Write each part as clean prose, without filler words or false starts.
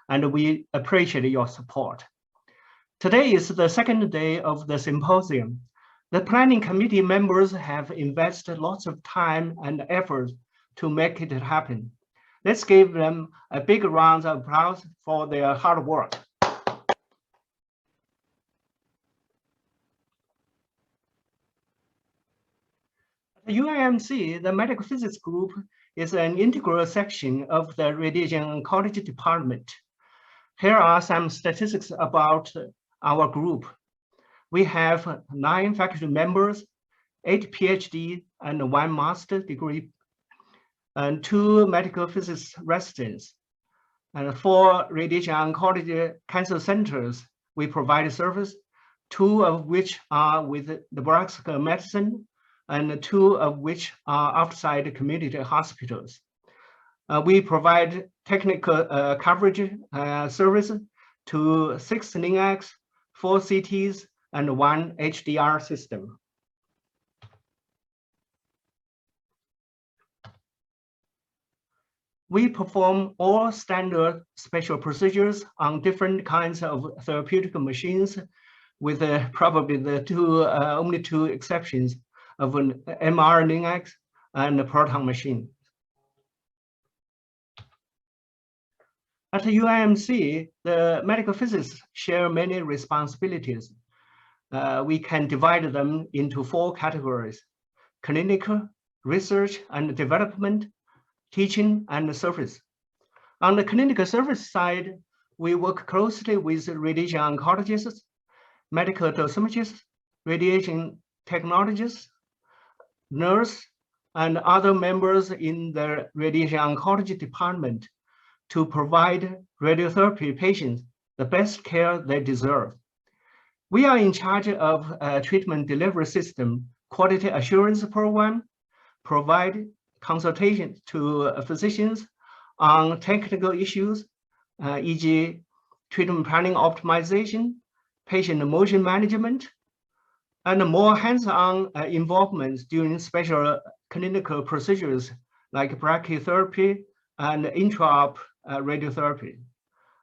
and we appreciate your support. Today is the second day of the symposium. The planning committee members have invested lots of time and effort to make it happen. Let's give them a big round of applause for their hard work. At UIMC, the medical physics group is an integral section of the radiation oncology department. Here are some statistics about our group. We have 9 faculty members, 8 PhD and 1 master degree, and 2 medical physics residents. And 4 radiation oncology cancer centers we provide service, 2 of which are with Nebraska Medicine, and 2 of which are outside community hospitals. We provide technical coverage service to 6 LINACs, 4 CTs, and 1 HDR system. We perform all standard special procedures on different kinds of therapeutic machines, with probably the only 2 exceptions of an MR LINAC and a proton machine. At UIMC, the medical physicists share many responsibilities. We can divide them into 4 categories: clinical, research and development, teaching, and service. On the clinical service side, we work closely with radiation oncologists, medical dosimetrists, radiation technologists, nurse, and other members in the radiation oncology department to provide radiotherapy patients the best care they deserve. We are in charge of a treatment delivery system quality assurance program, provide consultation to physicians on technical issues, e.g. treatment planning optimization, patient motion management, and more hands-on involvement during special clinical procedures like brachytherapy and intra-op radiotherapy.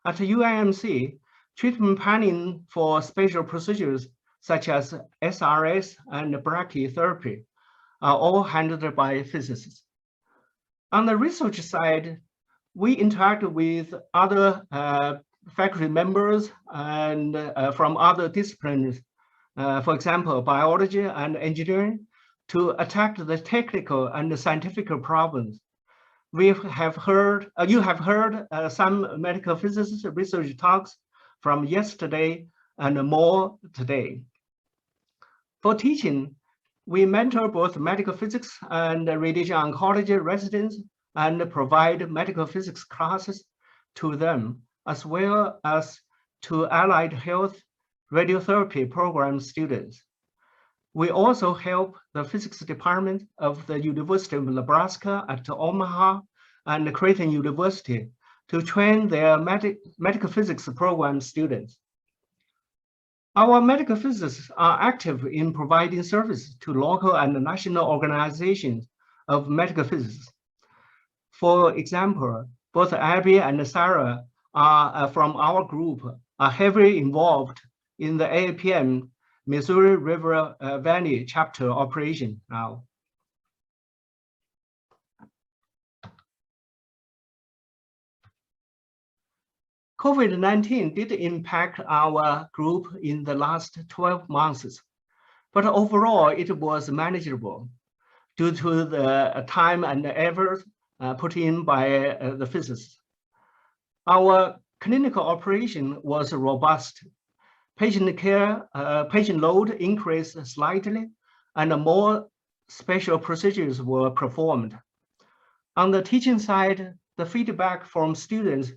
At UIMC, treatment planning for special procedures such as SRS and brachytherapy are all handled by physicists. On the research side, we interact with other faculty members and from other disciplines, for example, biology and engineering, to attack the technical and scientific problems. You have heard some medical physicists research talks from yesterday and more today. For teaching, we mentor both medical physics and radiation oncology residents and provide medical physics classes to them, as well as to allied health radiotherapy program students. We also help the physics department of the University of Nebraska at Omaha and Creighton University to train their medical physics program students. Our medical physicists are active in providing service to local and national organizations of medical physics. For example, both Abby and Sarah are from our group, are heavily involved in the AAPM Missouri River Valley chapter operation now. COVID-19 did impact our group in the last 12 months, but overall it was manageable due to the time and effort put in by the physicists. Our clinical operation was robust. Patient care, patient load increased slightly, and more special procedures were performed. On the teaching side, the feedback from students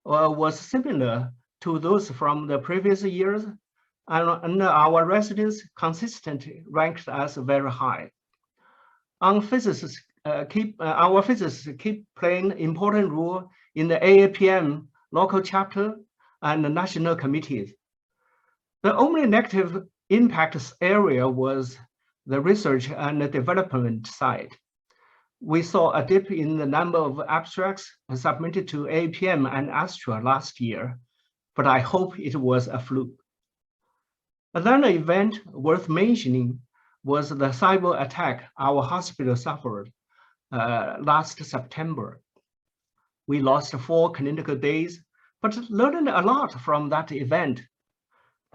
was similar to those from the previous years, and our residents consistently ranked us very high. Our physicists keep playing an important role in the AAPM local chapter and the national committees. The only negative impact area was the research and the development side. we saw a dip in the number of abstracts submitted to APM and Astra last year, but I hope it was a fluke. Another event worth mentioning was the cyber attack our hospital suffered last September. We lost 4 clinical days, but learned a lot from that event.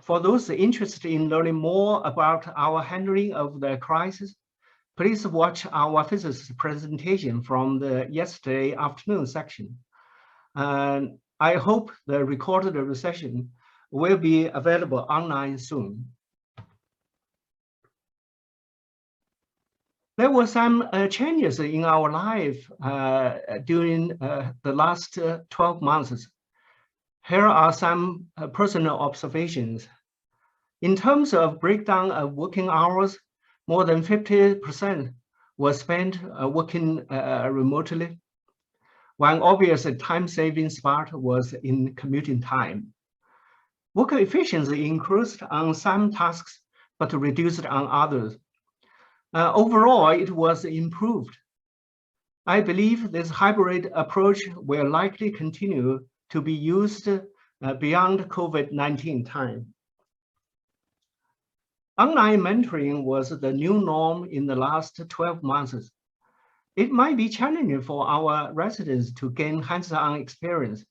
For those interested in learning more about our handling of the crisis, please watch our physics presentation from the yesterday afternoon section. And I hope the recorded session will be available online soon. There were some changes in our life during the last 12 months. Here are some personal observations. In terms of breakdown of working hours, more than 50% was spent working remotely. One obvious time-saving spot was in commuting time. Work efficiency increased on some tasks, but reduced on others. Overall, it was improved. I believe this hybrid approach will likely continue to be used beyond COVID-19 time. Online mentoring was the new norm in the last 12 months. It might be challenging for our residents to gain hands-on experience.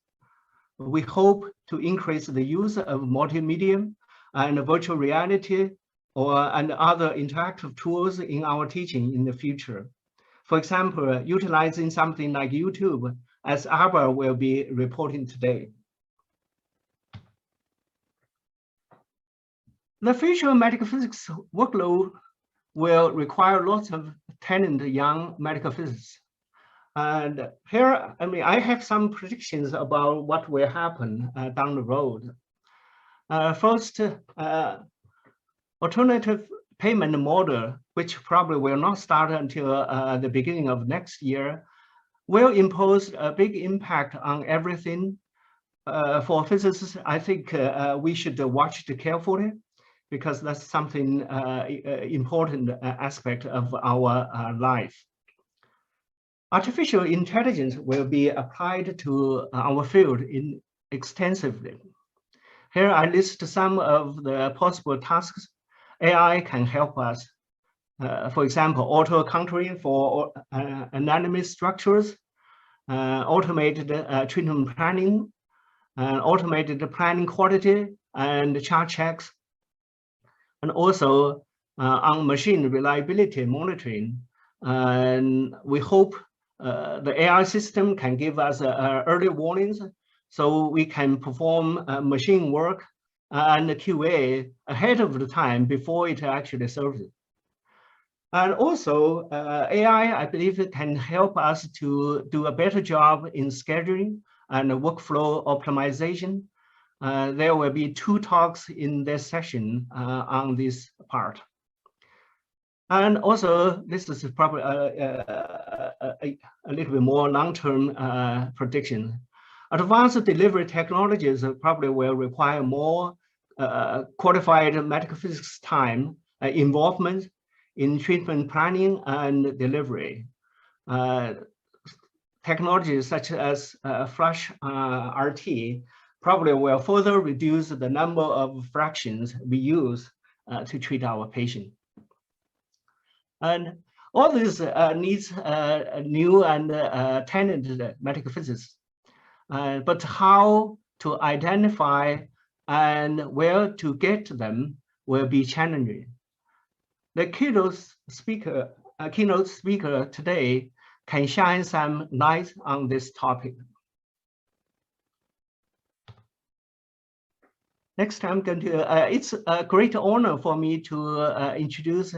We hope to increase the use of multimedia and virtual reality and other interactive tools in our teaching in the future. For example, utilizing something like YouTube, as Albert will be reporting today. The future medical physics workload will require lots of talented young medical physicists. And here, I have some predictions about what will happen down the road. First, alternative payment model, which probably will not start until the beginning of next year, will impose a big impact on everything. For physicists, I think we should watch it carefully, because that's something important aspect of our life. Artificial intelligence will be applied to our field extensively. Here I list some of the possible tasks AI can help us. For example, auto contouring for anonymous structures, automated treatment planning, automated planning quality and chart checks, and also on machine reliability monitoring. And we hope the AI system can give us early warnings so we can perform machine work and QA ahead of the time before it actually serves it. And also AI, I believe, it can help us to do a better job in scheduling and workflow optimization. There will be 2 talks in this session on this part. And also, this is probably a little bit more long-term prediction. Advanced delivery technologies probably will require more qualified medical physics time involvement in treatment planning and delivery. Technologies such as Flash RT probably will further reduce the number of fractions we use to treat our patient. And all this needs new and talented medical physicists. But how to identify and where to get them will be challenging. The keynote speaker today can shine some light on this topic. Next, I'm going to, it's a great honor for me to introduce